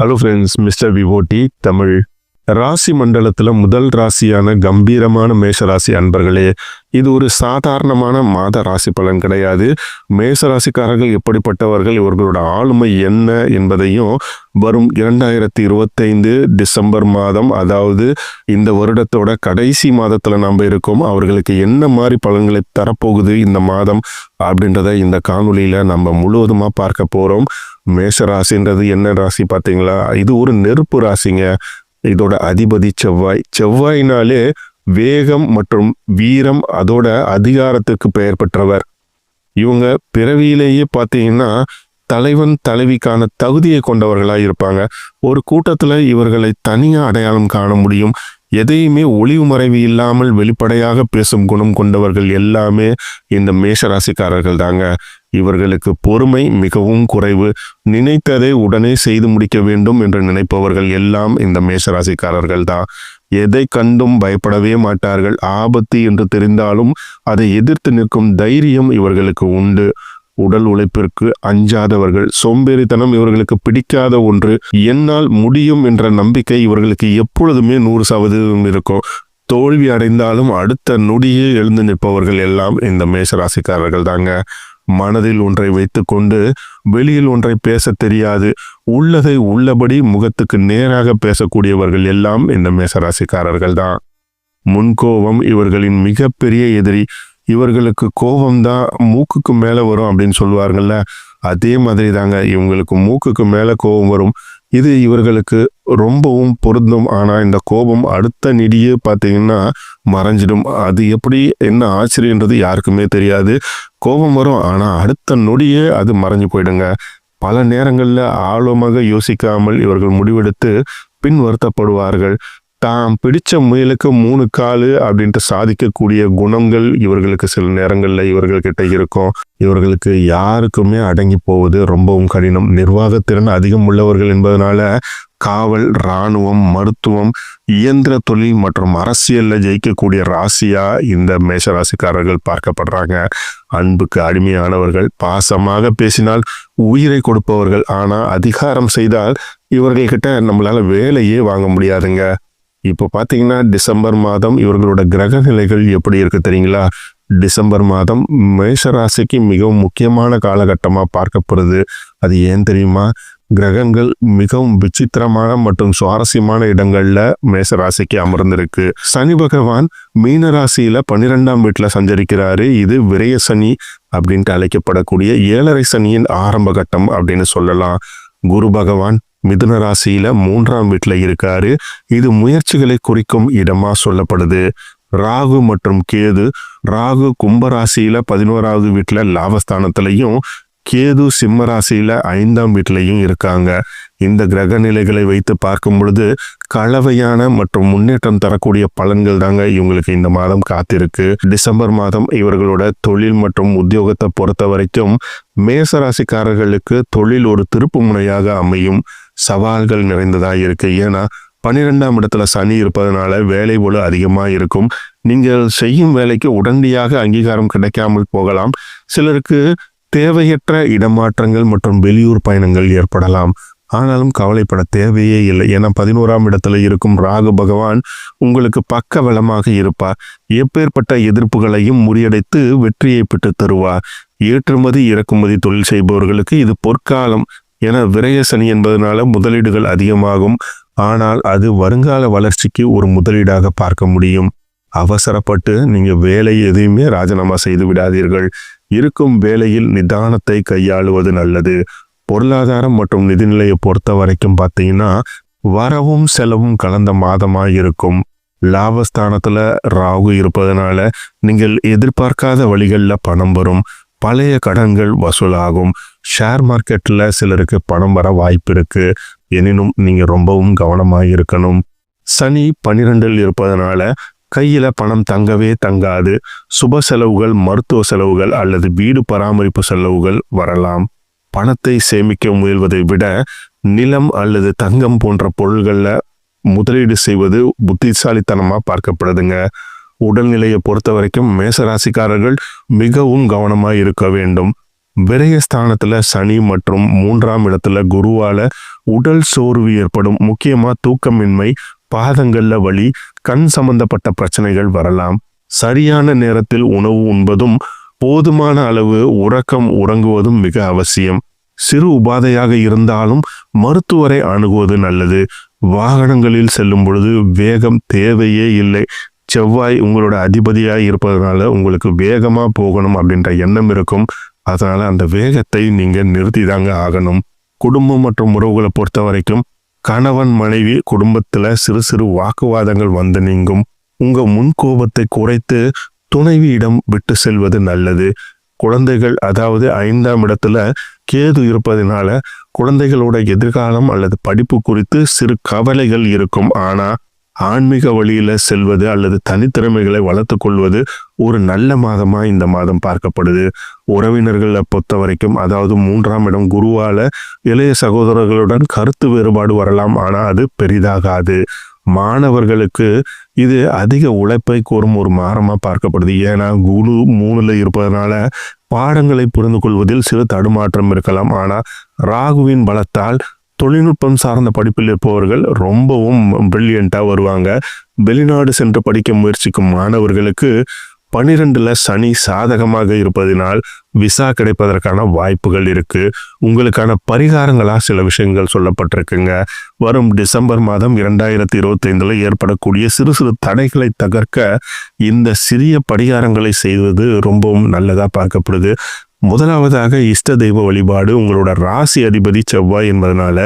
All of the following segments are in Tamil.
Hello friends, mister Vivodi Tamil. ராசி மண்டலத்தில் முதல் ராசியான கம்பீரமான மேஷராசி அன்பர்களே, இது ஒரு சாதாரணமான மாத ராசி பலன் கிடையாது. மேஷராசிக்காரர்கள் எப்படிப்பட்டவர்கள், இவர்களோட ஆளுமை என்ன என்பதையும் வரும் 2025 டிசம்பர் மாதம், அதாவது இந்த வருடத்தோட கடைசி மாதத்தில் நாம் இருக்கோம், அவர்களுக்கு என்ன மாதிரி பலன்களை தரப்போகுது இந்த மாதம் அப்படின்றத இந்த காணொலியில் நம்ம முழுவதுமாக பார்க்க போகிறோம். மேஷ ராசின்றது என்ன ராசி பார்த்தீங்களா? இது ஒரு நெருப்பு ராசிங்க. இதோட அதிபதி செவ்வாயினாலே வேகம் மற்றும் வீரம், அதோட அதிகாரத்துக்கு பெயர் பெற்றவர். இவங்க பிறவியிலேயே பார்த்தீங்கன்னா தலைவன் தலைவிக்கான தகுதியை கொண்டவர்களாக இருப்பாங்க. ஒரு கூட்டத்தில் இவர்களை தனியாக அடையாளம் காண முடியும். எதையுமே ஒளிவு மறைவு இல்லாமல் வெளிப்படையாக பேசும் குணம் கொண்டவர்கள் எல்லாமே இந்த மேஷராசிக்காரர்கள் தாங்க. இவர்களுக்கு பொறுமை மிகவும் குறைவு. நினைத்ததை உடனே செய்து முடிக்க வேண்டும் என்று நினைப்பவர்கள் எல்லாம் இந்த மேஷராசிக்காரர்கள் தான். எதை கண்டும் பயப்படவே மாட்டார்கள். ஆபத்து என்று தெரிந்தாலும் அதை எதிர்த்து நிற்கும் தைரியம் இவர்களுக்கு உண்டு. உடல் உழைப்பிற்கு அஞ்சாதவர்கள். சோம்பேறித்தனம் இவர்களுக்கு பிடிக்காத ஒன்று. என்னால் முடியும் என்ற நம்பிக்கை இவர்களுக்கு எப்பொழுதுமே 100% இருக்கும். தோல்வி அடைந்தாலும் அடுத்த நொடியே எழுந்து நிற்பவர்கள் எல்லாம் இந்த மேஷராசிக்காரர்கள் தாங்க. மனதில் ஒன்றை வைத்துக்கொண்டு வெளியில் ஒன்றை பேச தெரியாது. உள்ளதை உள்ளபடி முகத்துக்கு நேராக பேசக்கூடியவர்கள் எல்லாம் இந்த மேஷராசிக்காரர்கள் தான். முன்கோபம் இவர்களின் மிகப்பெரிய எதிரி. இவர்களுக்கு கோபம்தான் மூக்குக்கு மேலே வரும் அப்படின்னு சொல்லுவாங்கள்ல, அதே மாதிரி தாங்க இவங்களுக்கு மூக்குக்கு மேலே கோபம் வரும். இது இவர்களுக்கு ரொம்பவும் பொருந்தும். ஆனால் இந்த கோபம் அடுத்த நொடியே பார்த்தீங்கன்னா மறைஞ்சிடும். அது எப்படி என்ன ஆச்சரியன்றது யாருக்குமே தெரியாது. கோபம் வரும், ஆனால் அடுத்த நொடியே அது மறைஞ்சு போயிடுங்க. பல நேரங்களில் ஆழமாக யோசிக்காமல் இவர்கள் முடிவெடுத்து பின் வருத்தப்படுவார்கள். தாம் பிடிச்ச முயலுக்கு 3 காலு அப்படின்ட்டு சாதிக்கக்கூடிய குணங்கள் இவர்களுக்கு சில நேரங்களில் இவர்கள்கிட்ட இருக்கும். இவர்களுக்கு யாருக்குமே அடங்கி போவது ரொம்பவும் கடினம். நிர்வாகத்திறன் அதிகம் உள்ளவர்கள் என்பதனால காவல், இராணுவம், மருத்துவம், இயந்திர தொழில் மற்றும் அரசியலில் ஜெயிக்கக்கூடிய ராசியா இந்த மேஷராசிக்காரர்கள் பார்க்கப்படுறாங்க. அன்புக்கு அடிமையானவர்கள். பாசமாக பேசினால் உயிரை கொடுப்பவர்கள். ஆனால் அதிகாரம் செய்தால் இவர்கள்கிட்ட நம்மளால வேலையே வாங்க முடியாதுங்க. இப்போ பார்த்தீங்கன்னா டிசம்பர் மாதம் இவர்களோட கிரக நிலைகள் எப்படி இருக்கு தெரியுங்களா? டிசம்பர் மாதம் மேஷராசிக்கு மிகவும் முக்கியமான காலகட்டமாக பார்க்கப்படுது. அது ஏன் தெரியுமா? கிரகங்கள் மிகவும் விசித்திரமான மற்றும் சுவாரஸ்யமான இடங்கள்ல மேஷராசிக்கு அமர்ந்திருக்கு. சனி பகவான் மீனராசியில 12ஆம் வீட்டில் சஞ்சரிக்கிறாரு. இது விரய சனி அப்படின்ட்டு அழைக்கப்படக்கூடிய 7.5 சனியின் ஆரம்ப கட்டம் அப்படின்னு சொல்லலாம். குரு பகவான் மிதுன ராசியில 3ஆம் வீட்டில் இருக்காரு. இது முயற்சிகளை குறிக்கும் இடமா சொல்லப்படுது. ராகு மற்றும் கேது. ராகு கும்பராசியில 11ஆவது வீட்டுல லாபஸ்தானத்திலையும், கேது சிம்ம ராசியில 5ஆம் வீட்டிலையும் இருக்காங்க. இந்த கிரக நிலைகளை வைத்து பார்க்கும் பொழுது கலவையான மற்றும் முன்னேற்றம் தரக்கூடிய பலன்கள் தாங்க இவங்களுக்கு இந்த மாதம் காத்திருக்கு. டிசம்பர் மாதம் இவர்களோட தொழில் மற்றும் உத்தியோகத்தை பொறுத்த வரைக்கும் மேசராசிக்காரர்களுக்கு தொழில் ஒரு திருப்பு முனையாக அமையும். சவால்கள் நிறைந்ததாக இருக்கு. ஏன்னா 12ஆம் இடத்துல சனி இருப்பதனால வேலை பளு அதிகமாக இருக்கும். நீங்கள் செய்யும் வேலைக்கு உடனடியாக அங்கீகாரம் கிடைக்காமல் போகலாம். சிலருக்கு தேவையற்ற இடமாற்றங்கள் மற்றும் வெளியூர் பயணங்கள் ஏற்படலாம். ஆனாலும் கவலைப்பட தேவையே இல்லை. ஏன்னா 11ஆம் இடத்துல இருக்கும் ராகு பகவான் உங்களுக்கு பக்க பலமாக இருப்பார். எப்பேற்பட்ட எதிர்ப்புகளையும் முறியடைத்து வெற்றியை பெற்று தருவார். ஏற்றுமதி இறக்குமதி தொழில் செய்பவர்களுக்கு இது பொற்காலம். என விரய சனி என்பதனால முதலீடுகள் அதிகமாகும். ஆனால் அது வருங்கால வளர்ச்சிக்கு ஒரு முதலீடாக பார்க்க முடியும். அவசரப்பட்டு நீங்க வேலை எதையுமே ராஜினாமா செய்து விடாதீர்கள். இருக்கும் வேலையில் நிதானத்தை கையாளுவது நல்லது. பொருளாதாரம் மற்றும் நிதிநிலையை பொறுத்த வரைக்கும் பார்த்தீங்கன்னா வரவும் செலவும் கலந்த மாதமா இருக்கும். லாபஸ்தானத்துல ராகு இருப்பதனால நீங்கள் எதிர்பார்க்காத வழிகளில் பணம் வரும். பழைய கடன்கள் வசூலாகும். ஷேர் மார்க்கெட்ல சிலருக்கு பணம் வர வாய்ப்பு இருக்கு. எனினும் நீங்க ரொம்பவும் கவனமாக இருக்கணும். சனி 12இல் இருப்பதனால கையில பணம் தங்கவே தங்காது. சுப செலவுகள், மருத்துவ செலவுகள் அல்லது வீடு பராமரிப்பு செலவுகள் வரலாம். பணத்தை சேமிக்க முயல்வதை விட நிலம் அல்லது தங்கம் போன்ற பொருள்களில் முதலீடு செய்வது புத்திசாலித்தனமா பார்க்கப்படுதுங்க. உடல்நிலையை பொறுத்த வரைக்கும் மேசராசிக்காரர்கள் மிகவும் கவனமாக இருக்க வேண்டும். விரயஸ்தானத்துல சனி மற்றும் 3ஆம் இடத்துல குருவால உடல் சோர்வு ஏற்படும். முக்கியமா தூக்கமின்மை, பாதங்கள்ல வலி, கண் சம்பந்தப்பட்ட பிரச்சனைகள் வரலாம். சரியான நேரத்தில் உணவு உண்பதும் போதுமான அளவு உறங்குவதும் மிக அவசியம். சிறு உபாதையாக இருந்தாலும் மருத்துவரை அணுகுவது நல்லது. வாகனங்களில் செல்லும் பொழுது வேகம் தேவையே இல்லை. செவ்வாய் உங்களோட அதிபதியாக இருப்பதனால உங்களுக்கு வேகமா போகணும் அப்படின்ற எண்ணம் இருக்கும். அதனால அந்த வேகத்தை நீங்க நிறுத்தி தாங்க ஆகணும். குடும்பம் மற்றும் உறவுகளை பொறுத்த வரைக்கும் கணவன் மனைவி குடும்பத்துல சிறு சிறு வாக்குவாதங்கள் வந்து நீங்கும். உங்க முன்கோபத்தை குறைத்து துணைவியிடம் விட்டு செல்வது நல்லது. குழந்தைகள், அதாவது 5ஆம் இடத்துல கேது இருப்பதனால குழந்தைகளோட எதிர்காலம் அல்லது படிப்பு குறித்து சிறு கவலைகள் இருக்கும். ஆனா ஆன்மீக வழியில செல்வது அல்லது தனித்திறமைகளை வளர்த்து கொள்வது ஒரு நல்ல மாதமா இந்த மாதம் பார்க்கப்படுது. உறவினர்களை பொறுத்த வரைக்கும், அதாவது 3ஆம் இடம் குருவால இளைய சகோதரர்களுடன் கருத்து வேறுபாடு வரலாம். ஆனா அது பெரிதாகாது. மாணவர்களுக்கு இது அதிக உழைப்பை கோரும் ஒரு மாதமா பார்க்கப்படுது. ஏன்னா குரு 3ல இருப்பதனால பாடங்களை புரிந்து கொள்வதில் சிறு தடுமாற்றம் இருக்கலாம். ஆனா ராகுவின் பலத்தால் தொழில்நுட்பம் சார்ந்த படிப்பில் இருப்பவர்கள் ரொம்பவும் பிரில்லியண்டா வருவாங்க. வெளிநாடு சென்று படிக்க முயற்சிக்கும் மாணவர்களுக்கு 12ல சனி சாதகமாக இருப்பதனால் விசா கிடைப்பதற்கான வாய்ப்புகள் இருக்கு. உங்களுக்கான பரிகாரங்களா சில விஷயங்கள் சொல்லப்பட்டிருக்குங்க. வரும் டிசம்பர் மாதம் 2025 ஏற்படக்கூடிய சிறு சிறு தடைகளை தகர்க்க இந்த சிறிய பரிகாரங்களை செய்வது ரொம்பவும் நல்லதா பார்க்கப்படுது. முதலாவதாக இஷ்ட தெய்வ வழிபாடு. உங்களோட ராசி அதிபதி செவ்வாய் என்பதனால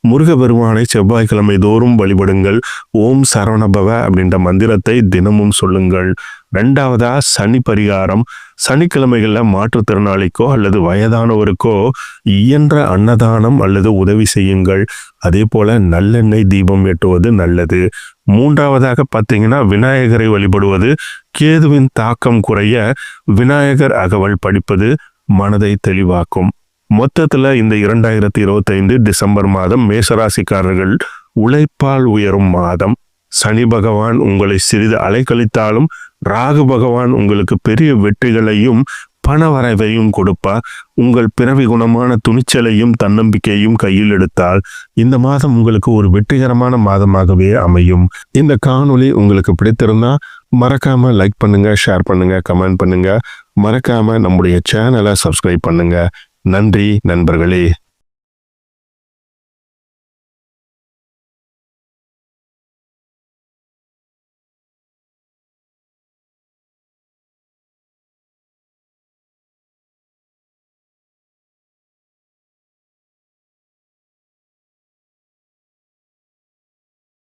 முருகபெருமானை செவ்வாய்க்கிழமை தோறும் வழிபடுங்கள். ஓம் சரவணபவ அப்படின்ற மந்திரத்தை தினமும் சொல்லுங்கள். 2வதா சனி பரிகாரம். சனிக்கிழமைகள்ல மாற்றுத்திறனாளிக்கோ அல்லது வயதானவருக்கோ இயன்ற அன்னதானம் அல்லது உதவி செய்யுங்கள். அதே போல நல்லெண்ணெய் தீபம் ஏற்றுவது நல்லது. 3வதாக பார்த்தீங்கன்னா விநாயகரை வழிபடுவது. கேதுவின் தாக்கம் குறைய விநாயகர் அகவல் படிப்பது மனதை தெளிவாக்கும். மொத்தத்துல இந்த 2025 டிசம்பர் மாதம் மேஷராசிக்காரர்கள் உழைப்பால் உயரும் மாதம். சனி பகவான் உங்களை சிறிது அலைக்கழித்தாலும் ராகு பகவான் உங்களுக்கு பெரிய வெற்றிகளையும் பணவரவையும் கொடுப்பார். உங்கள் பிறவி குணமான துணிச்சலையும் தன்னம்பிக்கையும் கையில் எடுத்தால் இந்த மாதம் உங்களுக்கு ஒரு வெற்றிகரமான மாதமாகவே அமையும். இந்த காணொளி உங்களுக்கு பிடித்திருந்தா மறக்காம லைக் பண்ணுங்க, ஷேர் பண்ணுங்க, கமெண்ட் பண்ணுங்க. மறக்காம நம்முடைய சேனலை சப்ஸ்கிரைப் பண்ணுங்க. நன்றி நண்பர்களே.